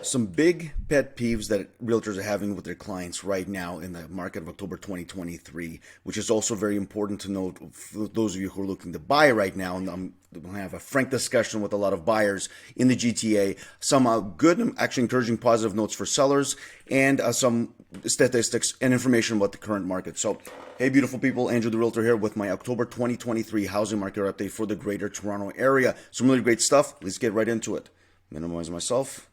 Some big pet peeves that realtors are having with their clients right now in the market of October 2023, which is also very important to note for those of you who are looking to buy right now. And I'm going to have a frank discussion with a lot of buyers in the GTA. Some good, actually encouraging positive notes for sellers, and some statistics and information about the current market. So, hey, beautiful people, Andrew the Realtor here with my October 2023 housing market update for the Greater Toronto Area. Some really great stuff. Let's get right into it. Minimize myself.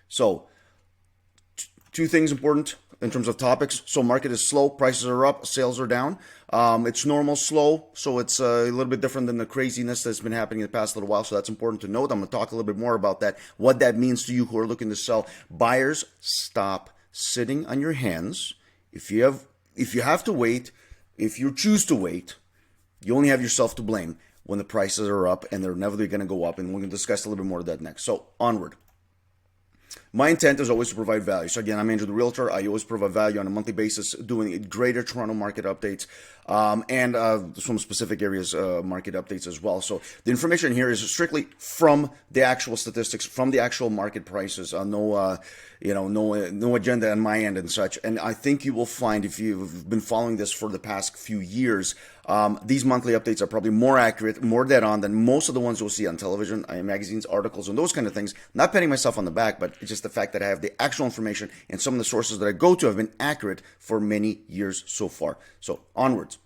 So, two things important in terms of topics. So, market is slow, prices are up, sales are down. It's normal slow, so it's a little bit different than the craziness that's been happening in the past little while. So that's important to note. I'm going to talk a little bit more about that, what that means to you who are looking to sell. Buyers, stop sitting on your hands. If you have to wait, if you choose to wait, you only have yourself to blame when the prices are up, and they're never going to go up. And we're going to discuss a little bit more of that next. So onward. My intent is always to provide value. So again, I'm Andrew the Realtor. I always provide value on a monthly basis, doing Greater Toronto market updates and some specific areas market updates as well. So the information here is strictly from the actual statistics, from the actual market prices. No agenda on my end and such. And I think you will find, if you've been following this for the past few years, these monthly updates are probably more accurate, more dead on than most of the ones you'll see on television, magazines, articles, and those kind of things. Not patting myself on the back, but it's just the fact that I have the actual information, and some of the sources that I go to have been accurate for many years so far. So onwards.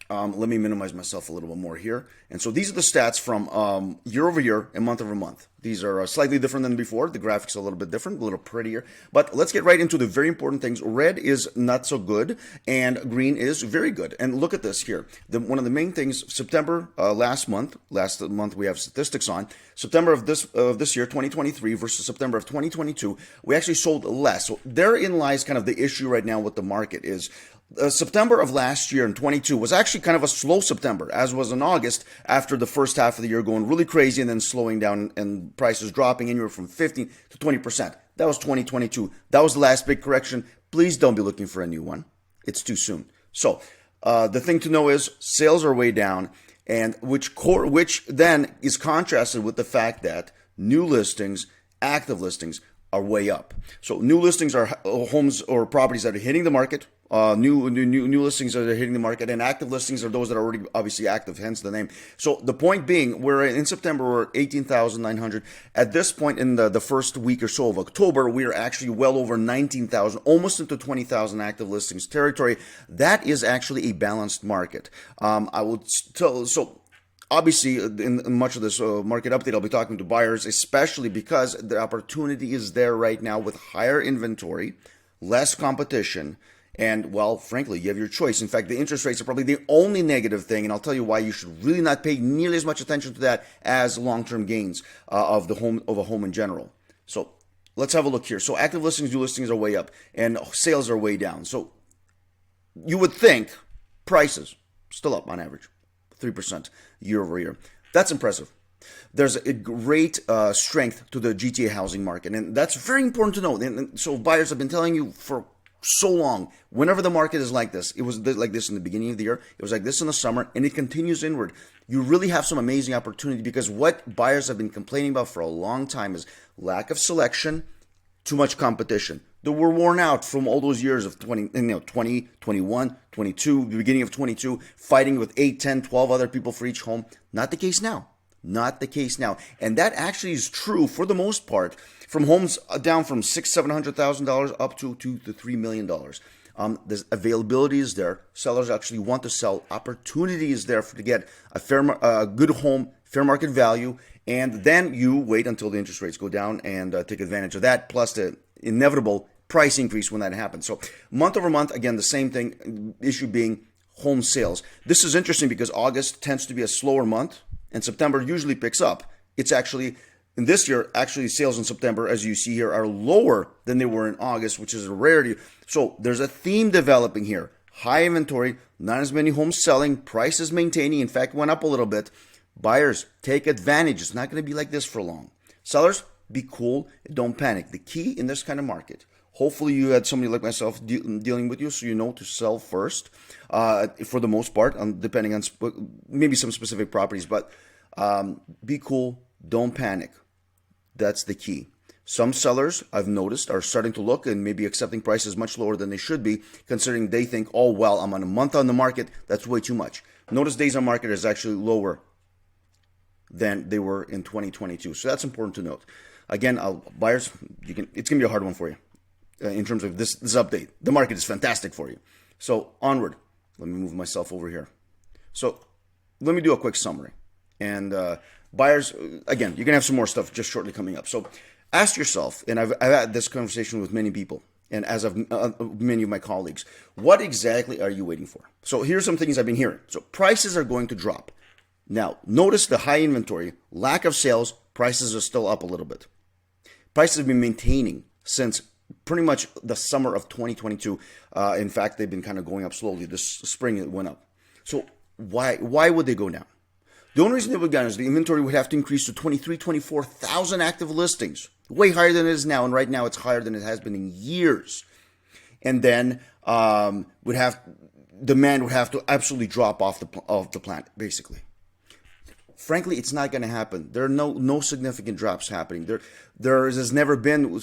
Let me minimize myself a little bit more here. And so these are the stats from year over year and month over month. These are slightly different than before. The graphics are a little bit different, a little prettier. But let's get right into the very important things. Red is not so good, and green is very good. And look at this here. One of the main things, September last month we have statistics on. September of this year, 2023 versus September of 2022, we actually sold less. So therein lies kind of the issue right now with the market is September of last year in 22 was actually kind of a slow September, as was in August, after the first half of the year going really crazy and then slowing down and prices dropping anywhere from 15 to 20%. That was 2022. That was the last big correction. Please don't be looking for a new one. It's too soon. So the thing to know is sales are way down, and which then is contrasted with the fact that new listings, active listings, are way up. So new listings are homes or properties that are hitting the market. New listings that are hitting the market, and active listings are those that are already obviously active, hence the name. So the point being, we're in September, we're 18,900. At this point in the first week or so of October, we are actually well over 19,000, almost into 20,000 active listings territory. That is actually a balanced market. I would tell so. Obviously, in much of this market update, I'll be talking to buyers, especially because the opportunity is there right now with higher inventory, less competition, and, well, frankly, you have your choice. In fact, the interest rates are probably the only negative thing, and I'll tell you why you should really not pay nearly as much attention to that as long-term gains of a home in general. So let's have a look here. So active listings, new listings are way up, and sales are way down. So you would think prices still up on average, 3% year over year. That's impressive. There's a great strength to the GTA housing market, and that's very important to know. And so buyers have been telling you for so long, whenever the market is like this, it was like this in the beginning of the year, it was like this in the summer, and it continues inward. You really have some amazing opportunity, because what buyers have been complaining about for a long time is lack of selection, too much competition. They were worn out from all those years of 20, 21, 22, the beginning of 22, fighting with 8, 10, 12 other people for each home. Not the case now. Not the case now. And that actually is true for the most part, from homes down from $600,000-$700,000 up to $2 to $3 million. The availability is there. Sellers actually want to sell. Opportunity is there to get a good home, fair market value, and then you wait until the interest rates go down and take advantage of that, plus the inevitable price increase when that happens. So month over month, again, the same thing, issue being home sales. This is interesting because August tends to be a slower month, and September usually picks up. It's actually, in this year, actually sales in September, as you see here, are lower than they were in August, which is a rarity. So there's a theme developing here. High inventory, not as many homes selling, prices maintaining, in fact, went up a little bit. Buyers, take advantage. It's not going to be like this for long. Sellers, be cool. Don't panic. The key in this kind of market, hopefully you had somebody like myself dealing with you, so you know to sell first for the most part, depending on maybe some specific properties. But be cool. Don't panic. That's the key. Some sellers, I've noticed, are starting to look and maybe accepting prices much lower than they should be, considering they think, oh, well, I'm on a month on the market. That's way too much. Notice days on market is actually lower than they were in 2022. So that's important to note. Again, buyers, it's going to be a hard one for you in terms of this update. The market is fantastic for you. So onward. Let me move myself over here. So let me do a quick summary. And buyers, again, you're going to have some more stuff just shortly coming up. So ask yourself, and I've had this conversation with many people, and as of many of my colleagues, what exactly are you waiting for? So here's some things I've been hearing. So prices are going to drop. Now, notice the high inventory, lack of sales, prices are still up a little bit. Prices have been maintaining since pretty much the summer of 2022. In fact, they've been kind of going up slowly. This spring it went up. So why would they go down? The only reason they would go down is the inventory would have to increase to 24,000 active listings, way higher than it is now. And right now it's higher than it has been in years. And then demand would have to absolutely drop off the planet, basically. Frankly, it's not going to happen. There are no significant drops happening. There has never been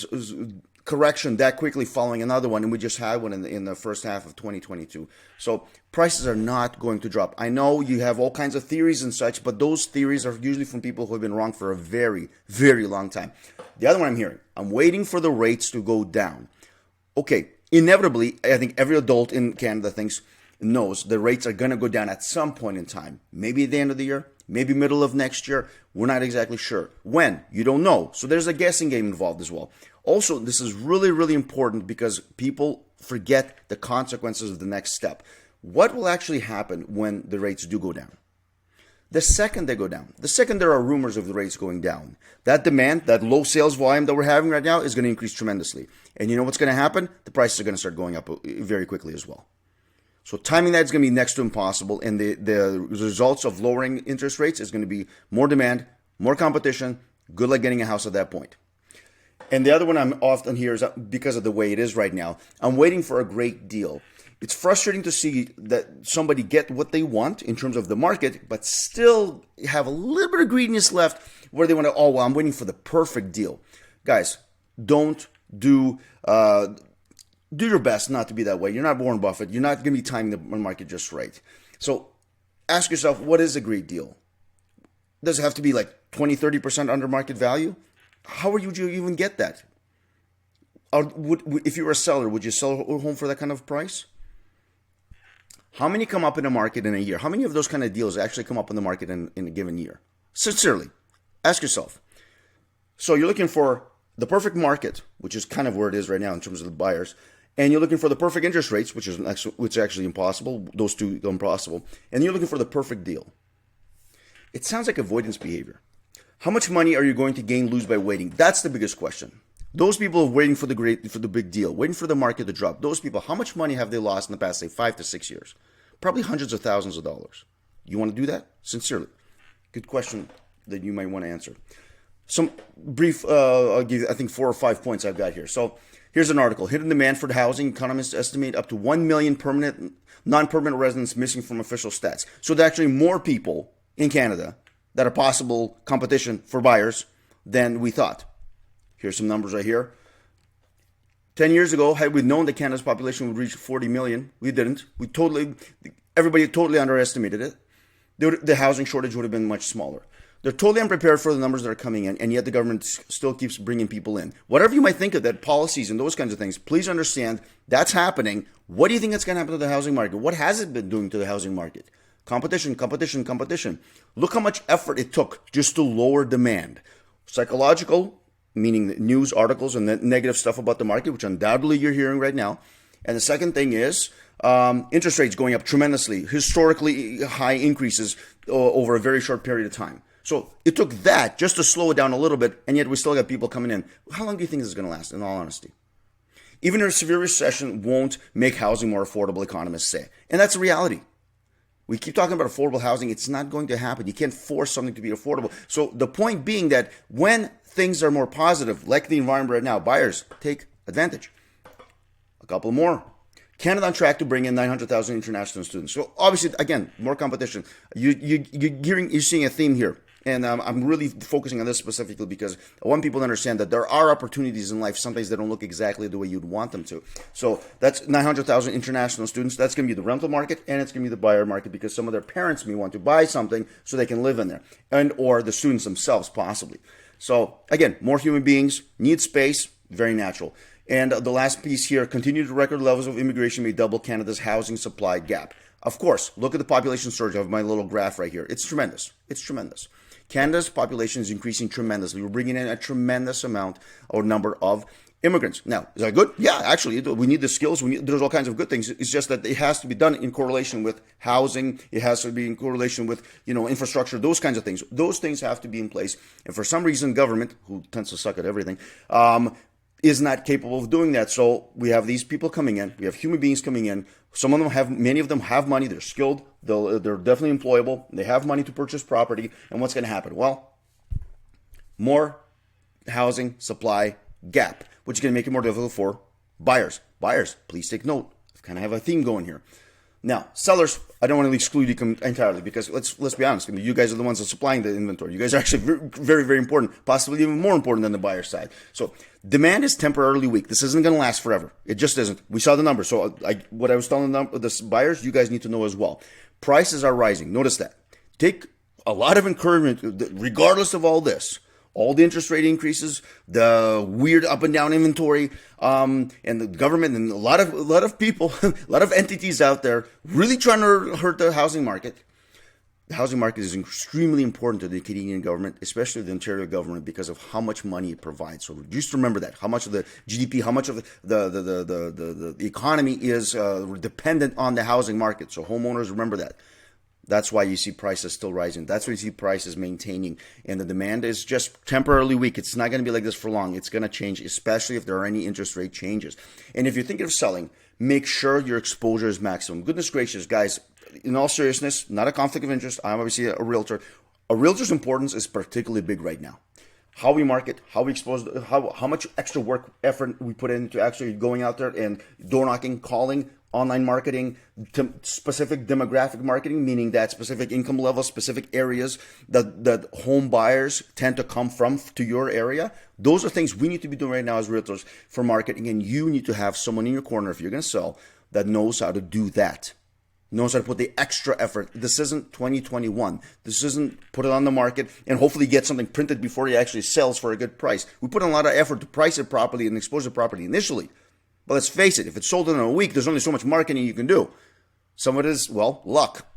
correction that quickly following another one, and we just had one in the first half of 2022. So prices are not going to drop. I know you have all kinds of theories and such, but those theories are usually from people who have been wrong for a very, very long time. The other one I'm hearing, I'm waiting for the rates to go down. Okay, inevitably, I think every adult in Canada knows the rates are going to go down at some point in time. Maybe at the end of the year, maybe middle of next year. We're not exactly sure. When? You don't know. So there's a guessing game involved as well. Also, this is really, really important because people forget the consequences of the next step. What will actually happen when the rates do go down? The second they go down, the second there are rumors of the rates going down, that demand, that low sales volume that we're having right now is going to increase tremendously. And you know what's going to happen? The prices are going to start going up very quickly as well. So timing that is going to be next to impossible, and the results of lowering interest rates is going to be more demand, more competition. Good luck getting a house at that point. And the other one I'm often hear is because of the way it is right now, I'm waiting for a great deal. It's frustrating to see that somebody get what they want in terms of the market, but still have a little bit of greediness left where they want to, oh, well, I'm waiting for the perfect deal. Guys, don't do your best not to be that way. You're not Warren Buffett. You're not going to be timing the market just right. So ask yourself, what is a great deal? Does it have to be like 20, 30% under market value? How would you even get that? If you were a seller, would you sell a home for that kind of price? How many come up in the market in a year? How many of those kind of deals actually come up in the market in a given year? Sincerely, ask yourself. So you're looking for the perfect market, which is kind of where it is right now in terms of the buyers, and you're looking for the perfect interest rates, which is actually impossible. Those two are impossible. And you're looking for the perfect deal. It sounds like avoidance behavior. How much money are you going to gain, lose by waiting? That's the biggest question. Those people are waiting for the big deal, waiting for the market to drop. Those people, how much money have they lost in the past, say, 5 to 6 years? Probably hundreds of thousands of dollars. You want to do that? Sincerely. Good question that you might want to answer. Some brief, I'll give you, I think, 4 or 5 points I've got here. So here's an article. Hidden demand for housing. Economists estimate up to 1 million non-permanent residents missing from official stats. So there are actually more people in Canada that are possible competition for buyers than we thought. Here's some numbers right here. 10 years ago, had we known that Canada's population would reach 40 million, we didn't. Everybody totally underestimated it. The housing shortage would have been much smaller. They're totally unprepared for the numbers that are coming in, and yet the government still keeps bringing people in. Whatever you might think of that, policies and those kinds of things, please understand that's happening. What do you think that's going to happen to the housing market? What has it been doing to the housing market? Competition, competition, competition. Look how much effort it took just to lower demand. Psychological, meaning news articles and the negative stuff about the market, which undoubtedly you're hearing right now. And the second thing is interest rates going up tremendously, historically high increases over a very short period of time. So it took that just to slow it down a little bit, and yet we still got people coming in. How long do you think this is going to last, in all honesty? Even a severe recession won't make housing more affordable, economists say. And that's a reality. We keep talking about affordable housing. It's not going to happen. You can't force something to be affordable. So the point being that when things are more positive, like the environment right now, buyers take advantage. A couple more. Canada on track to bring in 900,000 international students. So obviously, again, more competition. You're seeing a theme here. And I'm really focusing on this specifically because I want people to understand that there are opportunities in life. Sometimes they don't look exactly the way you'd want them to. So that's 900,000 international students. That's going to be the rental market, and it's going to be the buyer market because some of their parents may want to buy something so they can live in there, and or the students themselves possibly. So again, more human beings need space, very natural. And the last piece here, continued record levels of immigration may double Canada's housing supply gap. Of course, look at the population surge. I have my little graph right here. It's tremendous. It's tremendous. Canada's population is increasing tremendously. We're bringing in a tremendous amount or number of immigrants. Now, is that good? Yeah, actually, we need the skills. There's all kinds of good things. It's just that it has to be done in correlation with housing. It has to be in correlation with, infrastructure, those kinds of things. Those things have to be in place. And for some reason, government, who tends to suck at everything, is not capable of doing that. So we have these people coming in. We have human beings coming in. Many of them have money. They're skilled. They're definitely employable. They have money to purchase property. And what's going to happen? Well, more housing supply gap, which is going to make it more difficult for buyers. Buyers, please take note. I kind of have a theme going here. Now, sellers, I don't want to exclude you entirely because let's be honest. I mean, you guys are the ones that are supplying the inventory. You guys are actually very, very important, possibly even more important than the buyer side. So demand is temporarily weak. This isn't going to last forever. It just isn't. We saw the numbers. So what I was telling the buyers, you guys need to know as well. Prices are rising. Notice that. Take a lot of encouragement, regardless of all this. All the interest rate increases, the weird up and down inventory, and the government, and a lot of people, a lot of entities out there really trying to hurt the housing market. The housing market is extremely important to the Canadian government, especially the Ontario government, because of how much money it provides. So just remember that. How much of the GDP, how much of the economy is dependent on the housing market. So homeowners, remember that. That's why you see prices still rising. That's why you see prices maintaining. And the demand is just temporarily weak. It's not going to be like this for long. It's going to change, especially if there are any interest rate changes. And if you're thinking of selling, make sure your exposure is maximum. Goodness gracious, guys, in all seriousness, not a conflict of interest. I'm obviously a realtor. A realtor's importance is particularly big right now. How we market, how we expose, how much extra work, effort we put into actually going out there and door knocking, calling, online marketing, specific demographic marketing, meaning that specific income level, specific areas that home buyers tend to come from to your area. Those are things we need to be doing right now as realtors for marketing, and you need to have someone in your corner if you're going to sell that knows how to do that, knows how to put the extra effort. This isn't 2021. This isn't put it on the market and hopefully get something printed before it actually sells for a good price. We put in a lot of effort to price it properly and expose the property initially. But let's face it, if it's sold in a week, there's only so much marketing you can do. Some of it is, well, luck.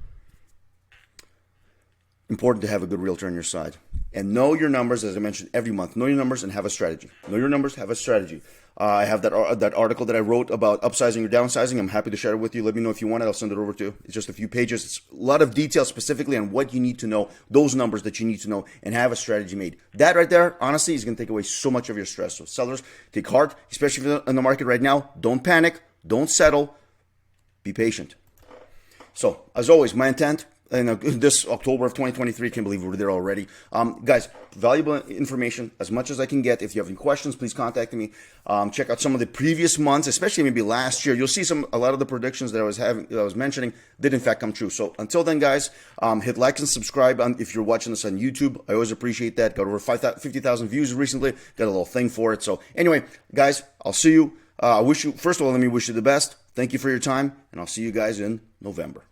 Important to have a good realtor on your side. And know your numbers, as I mentioned, every month. Know your numbers and have a strategy. Know your numbers, have a strategy. I have that article that I wrote about upsizing or downsizing. I'm happy to share it with you. Let me know if you want it. I'll send it over to you. It's just a few pages. It's a lot of details specifically on what you need to know, those numbers that you need to know, and have a strategy made. That right there, honestly, is going to take away so much of your stress. So sellers, take heart, especially if you're in the market right now. Don't panic. Don't settle. Be patient. So, as always, my intent, and this October of 2023, can't believe we're there already. Guys, valuable information as much as I can get. If you have any questions, please contact me. Check out some of the previous months, especially maybe last year. You'll see a lot of the predictions that I was mentioning did in fact come true. So until then, guys, hit like and subscribe if you're watching this on YouTube. I always appreciate that. Got over 50,000 views recently. Got a little thing for it. So anyway, guys, I'll see you. First of all, let me wish you the best. Thank you for your time, and I'll see you guys in November.